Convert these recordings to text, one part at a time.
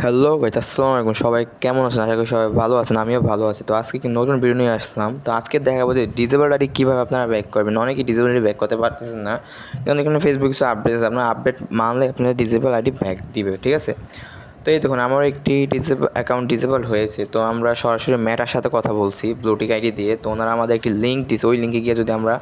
Hello guys, আসসালামু আলাইকুম। সবাই কেমন আছেন? আশা করি সবাই ভালো আছেন। আমিও ভালো আছি। তো আজকে কি নতুন ভিডিও নিয়ে আসলাম। তো আজকে দেখাবো যে ডিজেবল আইডি কীভাবে আপনারা ব্যাক করবেন। অনেকেই ডিজেবল আইডি ব্যাক করতে পারতেছেন না, কারণ এখানে ফেসবুক কিছু আপডেট আছে। আপনার আপডেট মানলে আপনার ডিজেবল আইডি ব্যাক দিবে, ঠিক আছে। তো এই দেখুন, আমার একটি অ্যাকাউন্ট ডিসেবল হয়েছে। তো আমরা সরাসরি মেটার সাথে কথা বলছি ব্লুটিক আইডি দিয়ে। তো ওনারা আমাদের একটি লিঙ্ক দিয়েছে, ওই লিঙ্কে গিয়ে যদি আমরা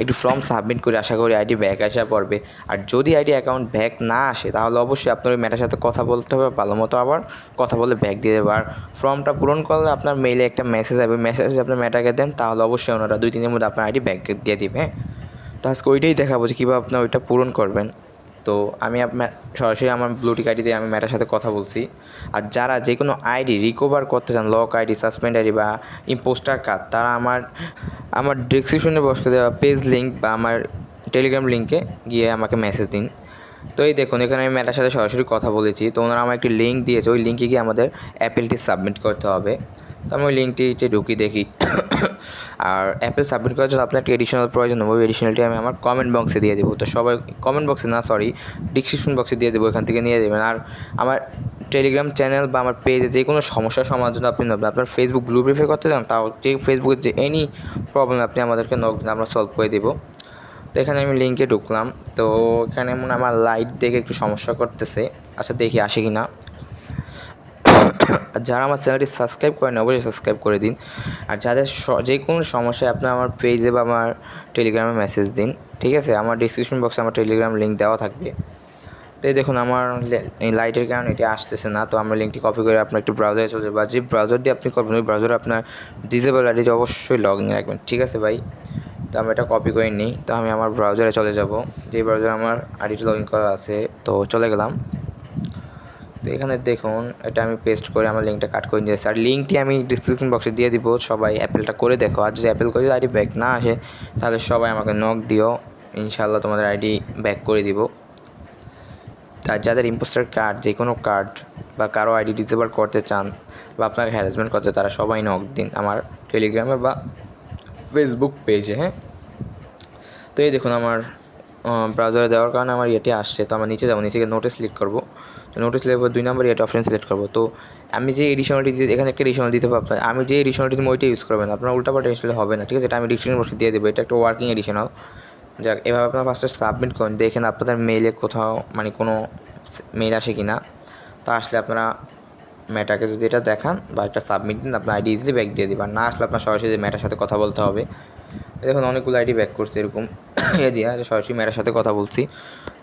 একটি ফর্ম সাবমিট করি, আশা করি আইডি ব্যাক আসা পড়বে। আর যদি আইডি অ্যাকাউন্ট ব্যাক না আসে, তাহলে অবশ্যই আপনার ওই মেটার সাথে কথা বলতে হবে, ভালো মতো আবার কথা বলে ব্যাক দিয়ে দেবে। আর ফর্মটা পূরণ করলে আপনার মেইলে একটা মেসেজ আসবে, মেসেজ আপনার মেটাকে দেন, তাহলে অবশ্যই ওনারা 2-3 দিনের মধ্যে আপনার আইডি ব্যাক দিয়ে দিবে। হ্যাঁ, তো আজকে ওইটাই দেখাবো যে কীভাবে আপনার ওইটা পূরণ করবেন। তো আমি আপনার সরাসরি আমার ব্লুটিক আইডি দিয়ে আমি ম্যাটার সাথে কথা বলছি। আর যারা যে কোনো আইডি রিকভার করতে চান, লক আইডি, সাসপেন্ড আইডি বা ইম্পোস্টার কার্ড, তারা আমার ডিসক্রিপশনে বসে দেওয়া পেজ লিঙ্ক বা আমার টেলিগ্রাম লিঙ্কে গিয়ে আমাকে মেসেজ দিন। তো এই দেখুন, এখানে আমি ম্যাটার সাথে সরাসরি কথা বলেছি। তো ওনারা আমার একটি লিঙ্ক দিয়েছে, ওই লিঙ্কে গিয়ে আমাদের অ্যাপেলটি সাবমিট করতে হবে। তো আমি ওই লিঙ্কটিতে ঢুকি দেখি। আর অ্যাপেল সাবমিট করার জন্য আপনার একটা এডিশনাল প্রয়োজন হবে। ওই এডিশনালটি আমি আমার কমেন্ট বক্সে দিয়ে দেবো। তো সবাই কমেন্ট বক্সে না, সরি, ডিসক্রিপশন বক্সে দিয়ে দেবো, এখান থেকে নিয়ে দেবেন। আর আমার টেলিগ্রাম চ্যানেল বা আমার পেজে যে কোনো সমস্যার সমাধান আপনি নেবেন। আপনার ফেসবুক ব্লু প্রিফার করতে চান, তাও যে ফেসবুকের যে এনি প্রবলেম আপনি আমাদেরকে নক দিন, আমরা সলভ করে দেবো। তো এখানে আমি লিঙ্কে ঢুকলাম। তো এখানে মনে আমার লাইট দেখে একটু সমস্যা করতেছে। আচ্ছা, দেখি আসে কি না। যারা আমার চ্যানেলটি সাবস্ক্রাইব করেন, অবশ্যই সাবস্ক্রাইব করে দিন। আর যাদের যে কোনো সমস্যায় আপনার আমার পেজে বা আমার টেলিগ্রামে মেসেজ দিন, ঠিক আছে। আমার ডিসক্রিপশন বক্সে আমার টেলিগ্রাম লিঙ্ক দেওয়া থাকবে। তো এই দেখুন, আমার এই লাইটের কারণে এটি আসতেছে না। তো আমরা লিঙ্কটি কপি করে আপনার একটি ব্রাউজারে চলে যাবো। বা যে ব্রাউজার দিয়ে আপনি করবেন, ওই ব্রাউজারে আপনার ডিসেবল আইডিটি অবশ্যই লগ ইন রাখবেন, ঠিক আছে ভাই। তো আমি এটা কপি করে নিই। তো আমি আমার ব্রাউজারে চলে যাব, যে ব্রাউজারে আমার আইডিটি লগ ইন করা আছে। তো চলে গেলাম। তো এখানে দেখুন, এটা আমি পেস্ট করে আমার লিঙ্কটা কাট করে দিয়েছি। আর লিঙ্কটি আমি ডিসক্রিপশন বক্সে দিয়ে দিব। সবাই অ্যাপেলটা করে দেখো। আর যদি অ্যাপেল করে যদি আইডি ব্যাক না আসে, তাহলে সবাই আমাকে নক দিও, ইনশাআল্লাহ তোমাদের আইডি ব্যাক করে দিব। আর যাদের ইম্পোস্টার কার্ড, যে কোনো কার্ড বা কারো আইডি ডিসেবল করতে চান বা আপনাকে হ্যারাসমেন্ট করতে, তারা সবাই নক দিন আমার টেলিগ্রামে বা ফেসবুক পেজে। হ্যাঁ, তো এই দেখুন, আমার ব্রাউজারে দেওয়ার কারণে আমার ইয়েটি আসছে। তো আমার নিচে যাবো, নিচে গিয়ে নোটে সিলেক্ট করবো। তো নোটে সিলেক্ট করে 2 নম্বর এটা অপশন সিলেক্ট করবো। তো আমি যে এডিশনালটি দিয়ে, এখানে একটা এডিশনাল দিতে পারবো, আমি যে এডিশনালটি দিব ওইটা ইউজ করবেন। আপনার উল্টাপাল্টা এডিশনাল হবে না, ঠিক আছে। এটা আমি ডিসক্রিপশন বক্সে দিয়ে দেবো। এটা একটা ওয়ার্কিং এডিশনাল। যাক, এভাবে আপনার ফার্স্টে সাবমিট করেন, দেখেন আপনাদের মেইলে কোথাও কোনো মেইল আসে কি না। তো আসলে আপনারা মেটাকে যদি এটা দেখান বা একটা সাবমিট দিন, আপনার আইডি ইজিলি ব্যাক দিয়ে দিবেন। না আসলে আপনার সরাসরি মেটার সাথে কথা বলতে হবে। দেখুন, অনেকগুলো আইডি ব্যাক করছে এরকম দিয়া যে সরাসরি মেটার সাথে কথা বলছি।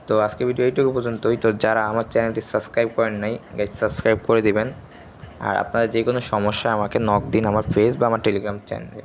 তো আজকে ভিডিও এইটুকু পর্যন্তই। তো যারা আমার চ্যানেলটি সাবস্ক্রাইব করেন নাই, গাইস সাবস্ক্রাইব করে দিবেন। আর আপনাদের যে কোনো সমস্যা আমাকে নক দিন আমার পেজ বা আমার টেলিগ্রাম চ্যানেলে।